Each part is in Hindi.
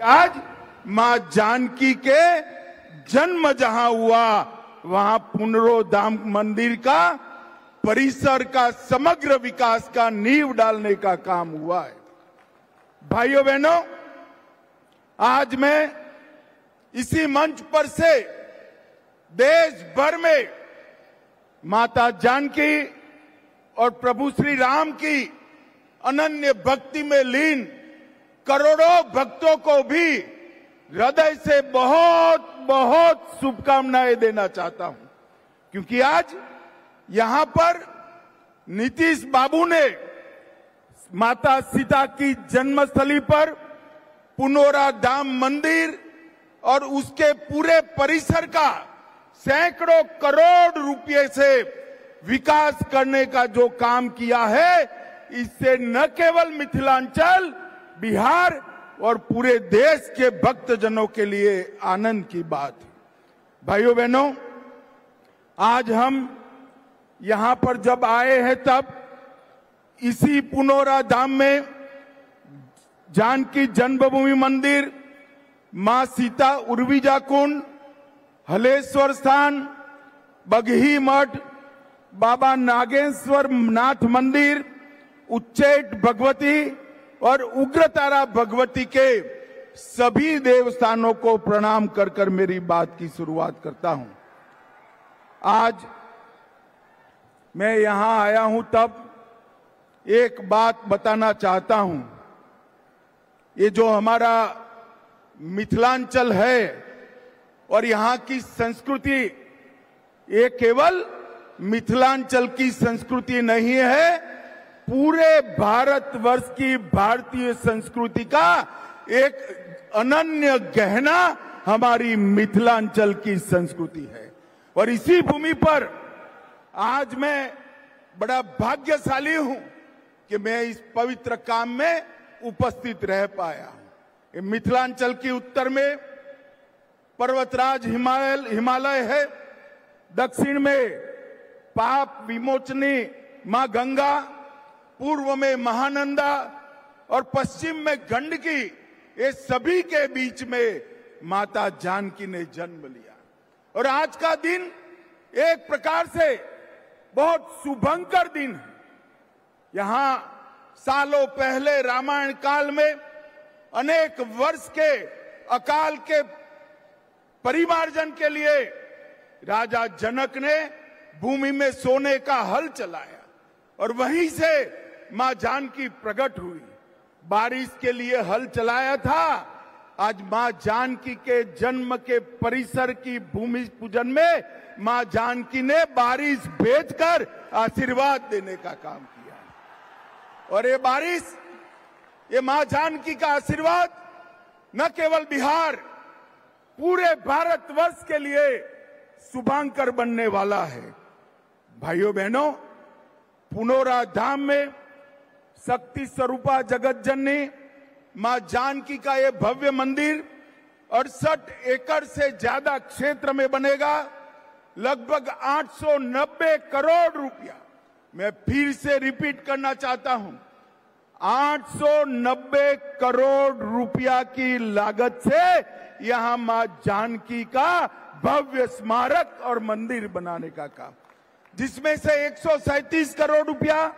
आज मां जानकी के जन्म जहां हुआ वहां पुनरोधाम मंदिर का परिसर का समग्र विकास का नींव डालने का काम हुआ है। भाइयों बहनों, आज मैं इसी मंच पर से देश भर में माता जानकी और प्रभु श्री राम की अनन्य भक्ति में लीन करोड़ों भक्तों को भी हृदय से बहुत बहुत शुभकामनाएं देना चाहता हूं, क्योंकि आज यहां पर नीतीश बाबू ने माता सीता की जन्मस्थली पर पुनरोधाम मंदिर और उसके पूरे परिसर का सैकड़ों करोड़ रुपए से विकास करने का जो काम किया है, इससे न केवल मिथिलांचल, बिहार और पूरे देश के भक्तजनों के लिए आनंद की बात है। भाइयों बहनों, आज हम यहां पर जब आए हैं तब इसी पुनरोधाम में जानकी जन्मभूमि मंदिर, मां सीता उर्विजा कुंड, हलेश्वर स्थान, बगही मठ, बाबा नागेश्वर नाथ मंदिर, उच्चैठ भगवती और उग्रतारा भगवती के सभी देवस्थानों को प्रणाम कर कर मेरी बात की शुरुआत करता हूं। आज मैं यहां आया हूं तब एक बात बताना चाहता हूं। ये जो हमारा मिथिलांचल है और यहां की संस्कृति, ये केवल मिथिलांचल की संस्कृति नहीं है, पूरे भारतवर्ष की भारतीय संस्कृति का एक अनन्य गहना हमारी मिथिलांचल की संस्कृति है। और इसी भूमि पर आज मैं बड़ा भाग्यशाली हूं कि मैं इस पवित्र काम में उपस्थित रह पाया हूं। मिथिलांचल के उत्तर में पर्वतराज हिमालय है, दक्षिण में पाप विमोचनी मां गंगा, पूर्व में महानंदा और पश्चिम में गंडकी, ये सभी के बीच में माता जानकी ने जन्म लिया। और आज का दिन एक प्रकार से बहुत शुभंकर दिन है। यहां सालों पहले रामायण काल में अनेक वर्ष के अकाल के परिमार्जन के लिए राजा जनक ने भूमि में सोने का हल चलाया और वहीं से मां जानकी प्रकट हुई। बारिश के लिए हल चलाया था, आज मां जानकी के जन्म के परिसर की भूमि पूजन में मां जानकी ने बारिश भेजकर आशीर्वाद देने का काम किया। और ये बारिश, ये मां जानकी का आशीर्वाद न केवल बिहार, पूरे भारतवर्ष के लिए शुभांकर बनने वाला है। भाइयों बहनों, पुनरोधाम में शक्ति स्वरूपा जगत जननी मां जानकी का ये भव्य मंदिर 68 एकड़ से ज्यादा क्षेत्र में बनेगा। लगभग 890 करोड़ रुपया, मैं फिर से रिपीट करना चाहता हूं, 890 करोड़ रुपया की लागत से यहां मां जानकी का भव्य स्मारक और मंदिर बनाने का काम, जिसमें से 137 करोड़ रुपया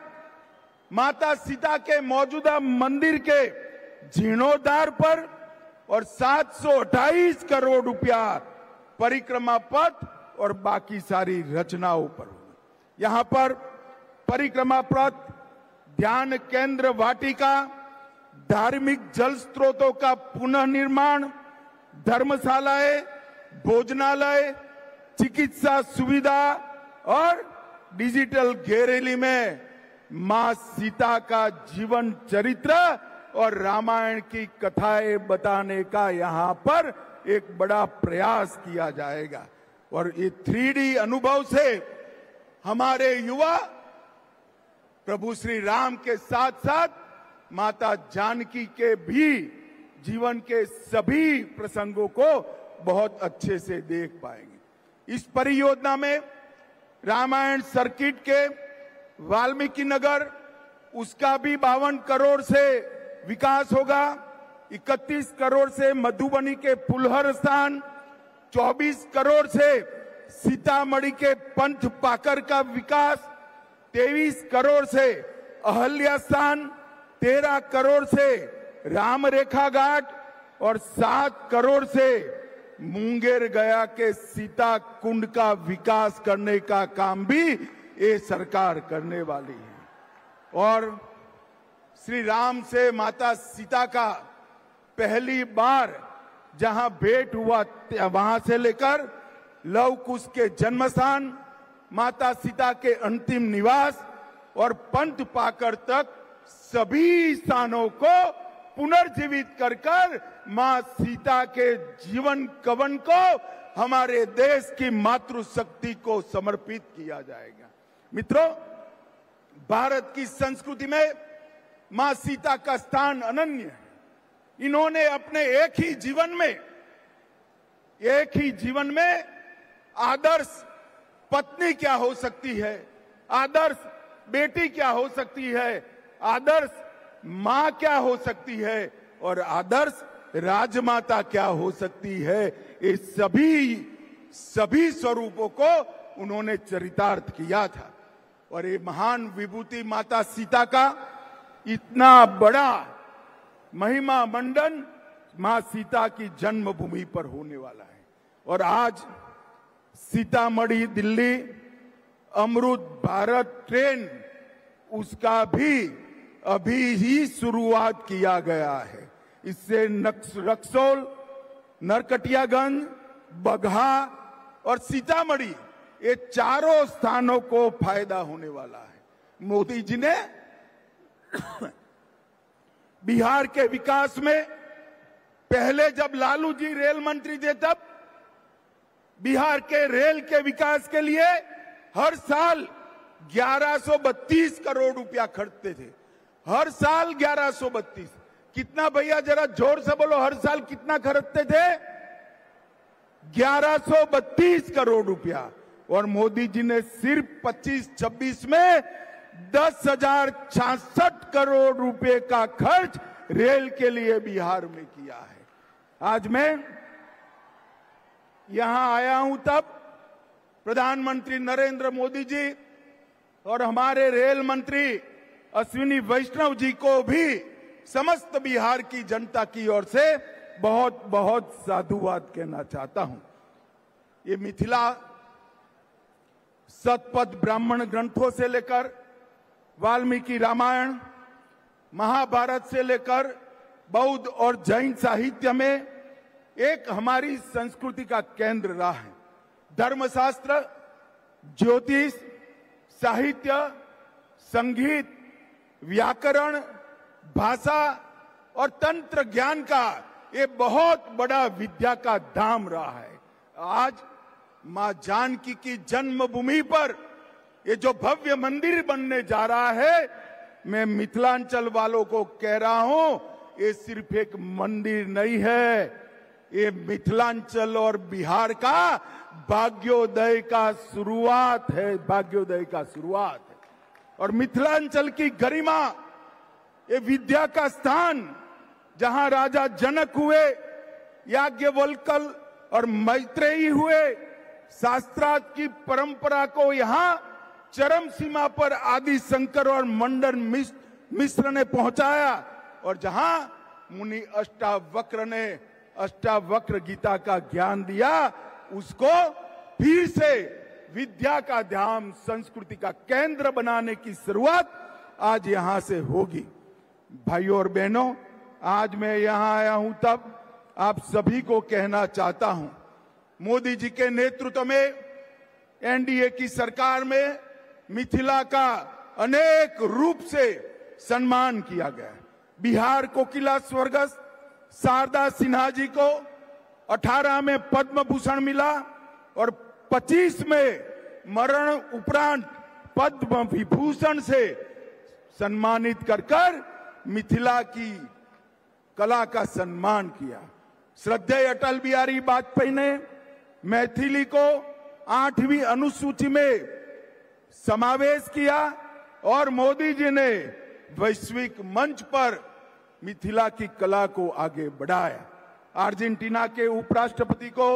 माता सीता के मौजूदा मंदिर के जीर्णोद्धार पर और 728 करोड़ रुपया परिक्रमा पथ और बाकी सारी रचनाओं पर। यहां पर परिक्रमा पथ, ध्यान केंद्र वाटिका, धार्मिक जल स्रोतों का पुनः निर्माण, धर्मशालाएं, भोजनालय, चिकित्सा सुविधा और डिजिटल गैलरी में मां सीता का जीवन चरित्र और रामायण की कथाएं बताने का यहां पर एक बड़ा प्रयास किया जाएगा। और ये 3D अनुभव से हमारे युवा प्रभु श्री राम के साथ साथ माता जानकी के भी जीवन के सभी प्रसंगों को बहुत अच्छे से देख पाएंगे। इस परियोजना में रामायण सर्किट के वाल्मीकि नगर, उसका भी 52 करोड़ से विकास होगा। 31 करोड़ से मधुबनी के फुलहर स्थान, 24 करोड़ से सीतामढ़ी के पंथ पाकर का विकास, 23 करोड़ से अहल्या स्थान, 13 करोड़ से राम रेखा घाट और 7 करोड़ से मुंगेर गया के सीता कुंड का विकास करने का काम भी ये सरकार करने वाली है। और श्री राम से माता सीता का पहली बार जहां भेंट हुआ वहां से लेकर लव कुश के जन्म स्थान, माता सीता के अंतिम निवास और पंथ पाकर तक सभी स्थानों को पुनर्जीवित कर मां सीता के जीवन कवन को हमारे देश की मातृशक्ति को समर्पित किया जाएगा। मित्रों, भारत की संस्कृति में मां सीता का स्थान अनन्य है। इन्होंने अपने एक ही जीवन में आदर्श पत्नी क्या हो सकती है, आदर्श बेटी क्या हो सकती है, आदर्श मां क्या हो सकती है और आदर्श राजमाता क्या हो सकती है, ये सभी स्वरूपों को उन्होंने चरितार्थ किया था। और ये महान विभूति माता सीता का इतना बड़ा महिमा मंडन मां सीता की जन्मभूमि पर होने वाला है। और आज सीतामढ़ी दिल्ली अमृत भारत ट्रेन, उसका भी अभी ही शुरुआत किया गया है। इससे रक्सौल, नरकटियागंज, बगहा और सीतामढ़ी, ये चारों स्थानों को फायदा होने वाला है। मोदी जी ने बिहार के विकास में पहले जब लालू जी रेल मंत्री थे तब बिहार के रेल के विकास के लिए हर साल 1132 करोड़ रुपया खर्चते थे। हर साल 1132। कितना भैया, जरा जोर से बोलो, हर साल कितना खर्चते थे? 1132 करोड़ रुपया। और मोदी जी ने सिर्फ 25-26 में 10,066 करोड़ रुपए का खर्च रेल के लिए बिहार में किया है। आज मैं यहां आया हूं तब प्रधानमंत्री नरेंद्र मोदी जी और हमारे रेल मंत्री अश्विनी वैष्णव जी को भी समस्त बिहार की जनता की ओर से बहुत बहुत साधुवाद कहना चाहता हूं। ये मिथिला शतपथ ब्राह्मण ग्रंथों से लेकर वाल्मीकि रामायण, महाभारत से लेकर बौद्ध और जैन साहित्य में एक हमारी संस्कृति का केंद्र रहा है। धर्मशास्त्र, ज्योतिष, साहित्य, संगीत, व्याकरण, भाषा और तंत्र ज्ञान का ये बहुत बड़ा विद्या का धाम रहा है। आज मां जानकी की जन्मभूमि पर ये जो भव्य मंदिर बनने जा रहा है, मैं मिथिलांचल वालों को कह रहा हूं, ये सिर्फ एक मंदिर नहीं है, ये मिथिलांचल और बिहार का भाग्योदय का शुरुआत है, भाग्योदय का शुरुआत है। और मिथिलांचल की गरिमा, ये विद्या का स्थान, जहां राजा जनक हुए, याज्ञवल्क्य और मैत्रेयी हुए, शास्त्रार्थ की परंपरा को यहां चरम सीमा पर आदि शंकर और मंडन मिश्र ने पहुंचाया, और जहां मुनि अष्टावक्र ने अष्टावक्र गीता का ज्ञान दिया, उसको फिर से विद्या का धाम, संस्कृति का केंद्र बनाने की शुरुआत आज यहां से होगी। भाइयों और बहनों, आज मैं यहां आया हूं तब आप सभी को कहना चाहता हूं, मोदी जी के नेतृत्व में एनडीए की सरकार में मिथिला का अनेक रूप से सम्मान किया गया। बिहार कोकिला स्वर्गस्थ शारदा सिन्हा जी को 18 में पद्म भूषण मिला और 25 में मरण उपरांत पद्म विभूषण से सम्मानित कर मिथिला की कला का सम्मान किया। श्रद्धेय अटल बिहारी वाजपेयी ने मैथिली को 8वीं अनुसूची में समावेश किया और मोदी जी ने वैश्विक मंच पर मिथिला की कला को आगे बढ़ाया। अर्जेंटीना के उपराष्ट्रपति को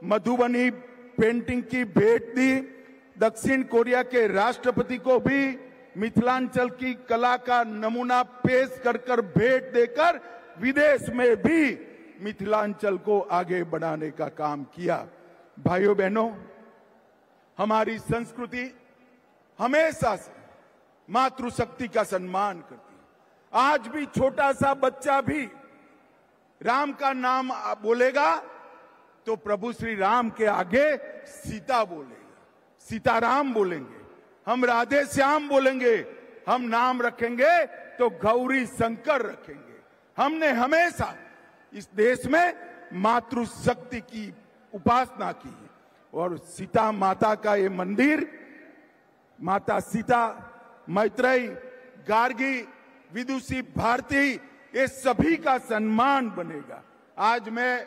मधुबनी पेंटिंग की भेंट दी। दक्षिण कोरिया के राष्ट्रपति को भी मिथिलांचल की कला का नमूना पेश कर भेंट देकर विदेश में भी मिथिलांचल को आगे बढ़ाने का काम किया। भाइयों बहनों, हमारी संस्कृति हमेशा से मातृशक्ति का सम्मान करती है। आज भी छोटा सा बच्चा भी राम का नाम बोलेगा तो प्रभु श्री राम के आगे सीता बोलेगा, सीताराम बोलेंगे, हम राधे श्याम बोलेंगे, हम नाम रखेंगे तो गौरी शंकर रखेंगे। हमने हमेशा इस देश में मातृशक्ति की उपासना की है और सीता माता का ये मंदिर, माता सीता, मैत्रेयी, गार्गी, विदुषी, भारती, ये सभी का सम्मान बनेगा। आज मैं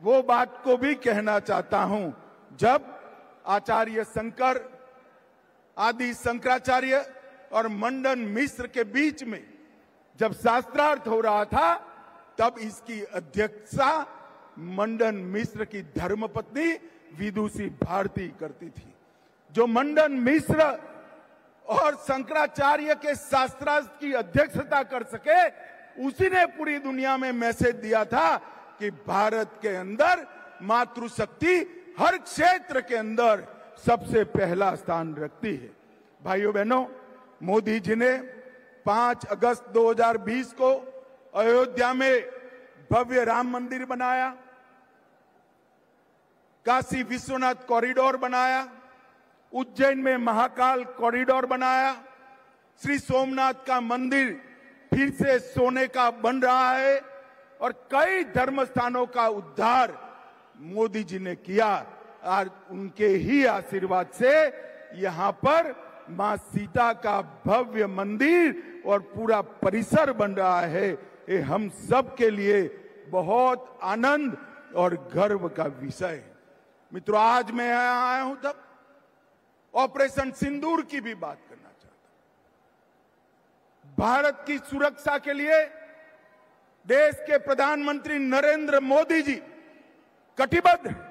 वो बात को भी कहना चाहता हूं, जब आचार्य शंकर, आदि शंकराचार्य और मंडन मिश्र के बीच में जब शास्त्रार्थ हो रहा था, तब इसकी अध्यक्षता मंडन मिश्र की धर्मपत्नी विदुषी भारती करती थी। जो मंडन मिश्र और शंकराचार्य के शास्त्रार्थ की अध्यक्षता कर सके, उसी ने पूरी दुनिया में मैसेज दिया था कि भारत के अंदर मातृशक्ति हर क्षेत्र के अंदर सबसे पहला स्थान रखती है। भाइयों बहनों, मोदी जी ने 5 अगस्त 2020 को अयोध्या में भव्य राम मंदिर बनाया, काशी विश्वनाथ कॉरिडोर बनाया, उज्जैन में महाकाल कॉरिडोर बनाया, श्री सोमनाथ का मंदिर फिर से सोने का बन रहा है और कई धर्म स्थानों का उद्धार मोदी जी ने किया। और उनके ही आशीर्वाद से यहाँ पर मां सीता का भव्य मंदिर और पूरा परिसर बन रहा है। ये हम सब के लिए बहुत आनंद और गर्व का विषय है। मित्रों, आज मैं यहाँ आया हूं तब ऑपरेशन सिंदूर की भी बात करना चाहता हूं। भारत की सुरक्षा के लिए देश के प्रधानमंत्री नरेंद्र मोदी जी कटिबद्ध हैं।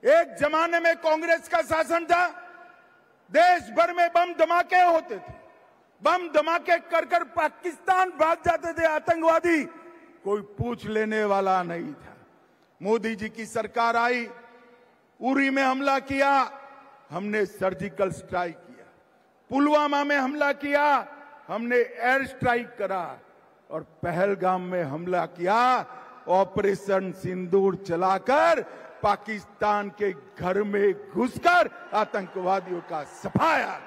एक जमाने में कांग्रेस का शासन था, देश भर में बम धमाके होते थे, बम धमाके कर पाकिस्तान भाग जाते थे आतंकवादी, कोई पूछ लेने वाला नहीं था। मोदी जी की सरकार आई, उरी में हमला किया, हमने सर्जिकल स्ट्राइक किया, पुलवामा में हमला किया, हमने एयर स्ट्राइक करा और पहलगाम में हमला किया, ऑपरेशन सिंदूर चलाकर पाकिस्तान के घर में घुसकर आतंकवादियों का सफाया।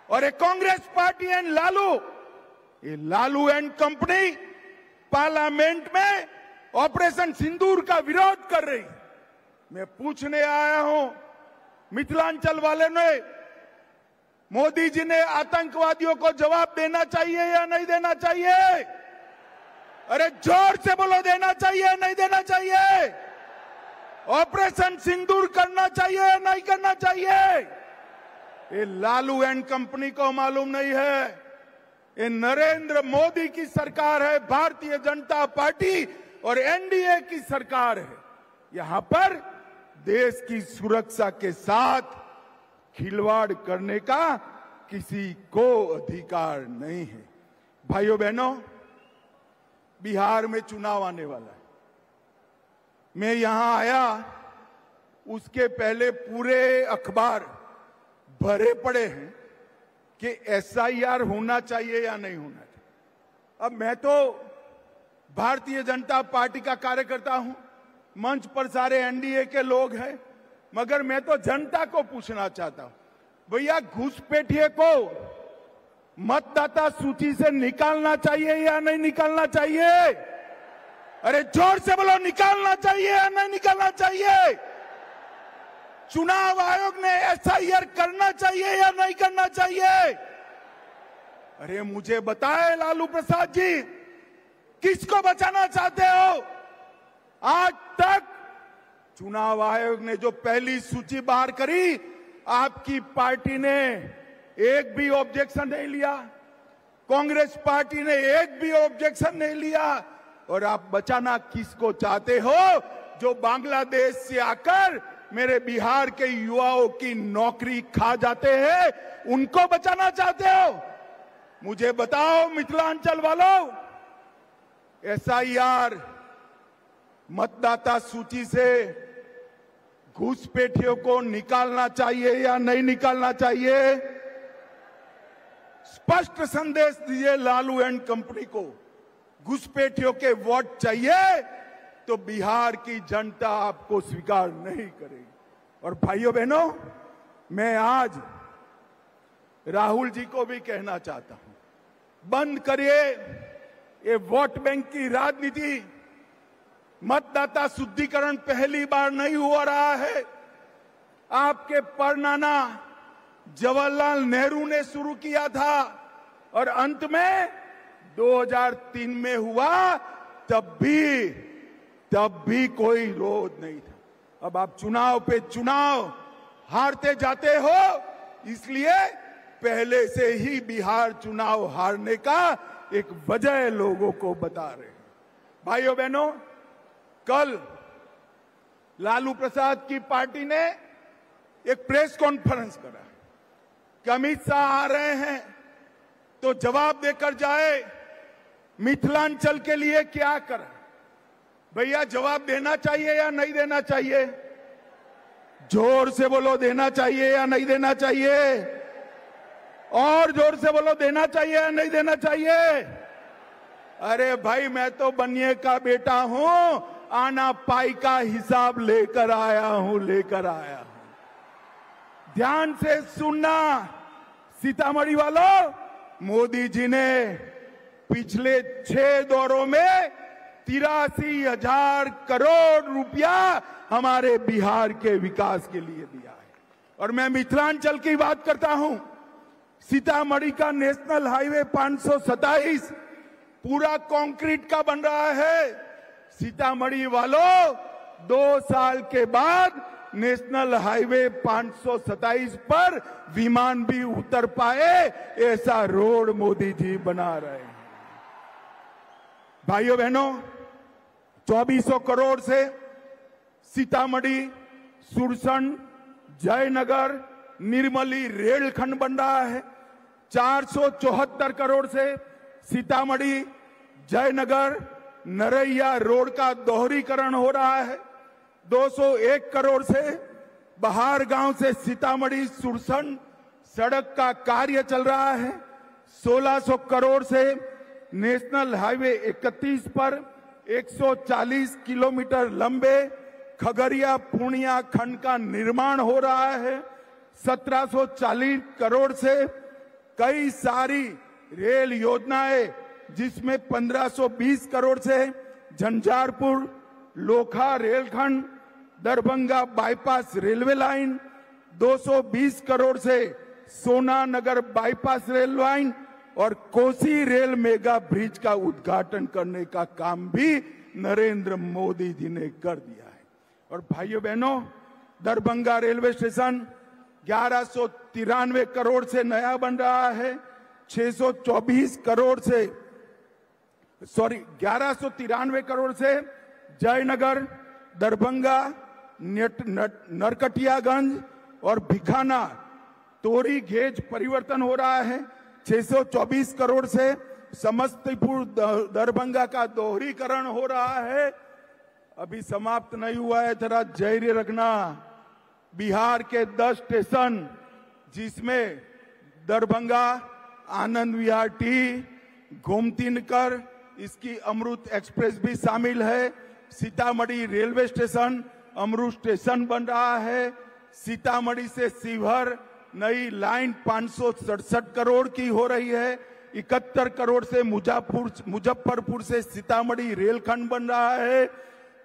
और ये कांग्रेस पार्टी एंड लालू, ये लालू एंड कंपनी पार्लियामेंट में ऑपरेशन सिंदूर का विरोध कर रही। मैं पूछने आया हूं, मिथिलांचल वाले ने, मोदी जी ने आतंकवादियों को जवाब देना चाहिए या नहीं देना चाहिए? अरे जोर से बोलो, देना चाहिए या नहीं देना चाहिए? ऑपरेशन सिंदूर करना चाहिए या नहीं करना चाहिए? ये लालू एंड कंपनी को मालूम नहीं है, ये नरेंद्र मोदी की सरकार है, भारतीय जनता पार्टी और एनडीए की सरकार है। यहां पर देश की सुरक्षा के साथ खिलवाड़ करने का किसी को अधिकार नहीं है। भाइयों बहनों, बिहार में चुनाव आने वाला है। मैं यहां आया, उसके पहले पूरे अखबार भरे पड़े हैं कि एसआईआर होना चाहिए या नहीं होना चाहिए। अब मैं तो भारतीय जनता पार्टी का कार्यकर्ता हूं, मंच पर सारे एनडीए के लोग हैं, मगर मैं तो जनता को पूछना चाहता हूं, भैया घुसपैठिए को मतदाता सूची से निकालना चाहिए या नहीं निकालना चाहिए? अरे जोर से बोलो, निकालना चाहिए या नहीं निकालना चाहिए? चुनाव आयोग ने एसआईआर करना चाहिए या नहीं करना चाहिए? अरे मुझे बताए लालू प्रसाद जी, किसको बचाना चाहते हो? आज तक चुनाव आयोग ने जो पहली सूची बाहर करी, आपकी पार्टी ने एक भी ऑब्जेक्शन नहीं लिया, कांग्रेस पार्टी ने एक भी ऑब्जेक्शन नहीं लिया। और आप बचाना किसको चाहते हो? जो बांग्लादेश से आकर मेरे बिहार के युवाओं की नौकरी खा जाते हैं, उनको बचाना चाहते हो? मुझे बताओ मिथिलांचल वालों, SIR मतदाता सूची से घुसपैठियों को निकालना चाहिए या नहीं निकालना चाहिए? स्पष्ट संदेश दीजिए लालू एंड कंपनी को। घुसपैठियों के वोट चाहिए तो बिहार की जनता आपको स्वीकार नहीं करेगी। और भाइयों बहनों, मैं आज राहुल जी को भी कहना चाहता हूं, बंद करिए ये वोट बैंक की राजनीति। मतदाता शुद्धिकरण पहली बार नहीं हो रहा है। आपके परनाना जवाहरलाल नेहरू ने शुरू किया था और अंत में 2003 में हुआ, तब भी कोई विरोध नहीं था। अब आप चुनाव पे चुनाव हारते जाते हो, इसलिए पहले से ही बिहार चुनाव हारने का एक वजह लोगों को बता रहे हैं। भाइयों बहनों, कल लालू प्रसाद की पार्टी ने एक प्रेस कॉन्फ्रेंस करा कि अमित शाह आ रहे हैं तो जवाब देकर जाए, मिथिलांचल के लिए क्या करा। भैया जवाब देना चाहिए या नहीं देना चाहिए? जोर से बोलो, देना चाहिए या नहीं देना चाहिए? और जोर से बोलो, देना चाहिए या नहीं देना चाहिए? अरे भाई, मैं तो बनिए का बेटा हूं, आना पाई का हिसाब लेकर आया हूं। ध्यान से सुनना सीतामढ़ी वालों, मोदी जी ने पिछले 6 दौरों में 83,000 करोड़ रुपया हमारे बिहार के विकास के लिए दिया है। और मैं मिथिलांचल की बात करता हूं, सीतामढ़ी का नेशनल हाईवे 527 पूरा कंक्रीट का बन रहा है। सीतामढ़ी वालों, 2 साल के बाद नेशनल हाईवे 527 पर विमान भी उतर पाए, ऐसा रोड मोदी जी बना रहे हैं। भाइयों बहनों, 2400 करोड़ से सीतामढ़ी, सुरसंड, जयनगर, निर्मली रेलखंड बन रहा है। 474 करोड़ से सीतामढ़ी, जयनगर, नरैया रोड का दोहरीकरण हो रहा है। 201 करोड़ से बहार गांव से सीतामढ़ी सुरसंड सड़क का कार्य चल रहा है। 1600 करोड़ से नेशनल हाईवे 31 पर 140 किलोमीटर लंबे खगड़िया पूर्णिया खंड का निर्माण हो रहा है। 1740 करोड़ से कई सारी रेल योजनाएं, जिसमें 1520 करोड़ से झंझारपुर लोखा रेलखंड, Darbhanga bypass railway line, 220 crore से सोना नगर बाईपास रेल लाइन और कोसी रेल मेगा ब्रिज का उद्घाटन करने का काम भी नरेंद्र मोदी जी ने कर दिया है। और भाइयों बहनों, दरभंगा रेलवे स्टेशन 1193 करोड़ से नया बन रहा है। 1193 करोड़ से जयनगर, दरभंगा, नरकटियागंज और भिखाना तोरी गेज परिवर्तन हो रहा है। 624 करोड़ से समस्तीपुर दरभंगा का दोहरीकरण हो रहा है। अभी समाप्त नहीं हुआ है, जरा धैर्य रखना। बिहार के 10 स्टेशन, जिसमें दरभंगा आनंद विहार टी, गोमती नगर, इसकी अमृत एक्सप्रेस भी शामिल है। सीतामढ़ी रेलवे स्टेशन अमृत स्टेशन बन रहा है। सीतामढ़ी से शिवहर नई लाइन 567 करोड़ की हो रही है। 71 करोड़ से मुजफ्फरपुर से सीतामढ़ी रेलखंड बन रहा है।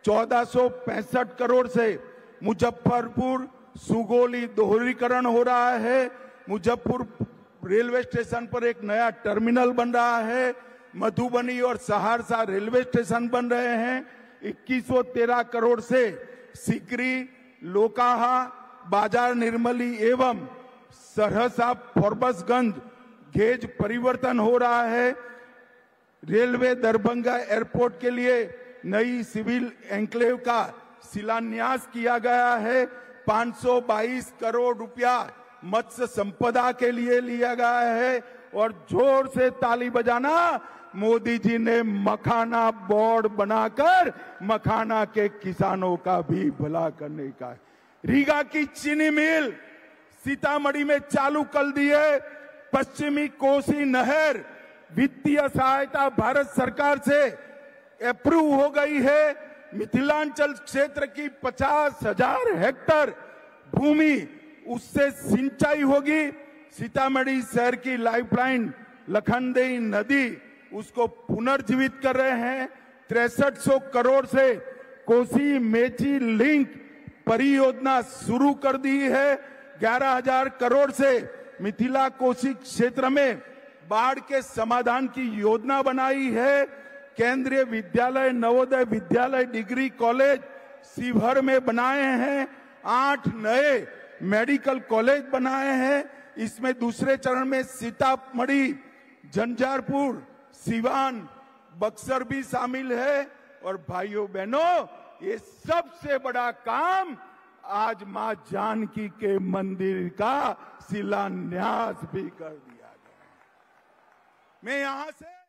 1465 करोड़ से मुजफ्फरपुर सुगौली दोहरीकरण हो रहा है। मुजफ्फरपुर रेलवे स्टेशन पर एक नया टर्मिनल बन रहा है। मधुबनी और सहरसा रेलवे स्टेशन बन रहे हैं। 2113 करोड़ से सिकरी, लोकाहा, बाजार निर्मली एवं सहरसा फॉरबसगंज गेज परिवर्तन हो रहा है। रेलवे दरभंगा एयरपोर्ट के लिए नई सिविल एन्क्लेव का शिलान्यास किया गया है। 522 करोड़ रुपया मत्स्य संपदा के लिए लिया गया है। और जोर से ताली बजाना, मोदी जी ने मखाना बोर्ड बनाकर मखाना के किसानों का भी भला करने का है। रीगा की चीनी मिल सीतामढ़ी में चालू कर दी है। पश्चिमी कोसी नहर वित्तीय सहायता भारत सरकार से अप्रूव हो गई है। मिथिलांचल क्षेत्र की 50,000 हेक्टेयर भूमि उससे सिंचाई होगी। सीतामढ़ी शहर की लाइफलाइन लखनदेई नदी उसको पुनर्जीवित कर रहे हैं। 6300 करोड़ से कोसी मेची लिंक परियोजना शुरू कर दी है। 11,000 करोड़ से मिथिला कोसी क्षेत्र में बाढ़ के समाधान की योजना बनाई है। केंद्रीय विद्यालय, नवोदय विद्यालय, डिग्री कॉलेज शिवहर में बनाए हैं। 8 नए मेडिकल कॉलेज बनाए हैं। इसमें दूसरे चरण में सीतामढ़ी, झंझारपुर, सिवान, बक्सर भी शामिल है। और भाइयों बहनों, ये सबसे बड़ा काम आज मां जानकी के मंदिर का शिलान्यास भी कर दिया गया। मैं यहां से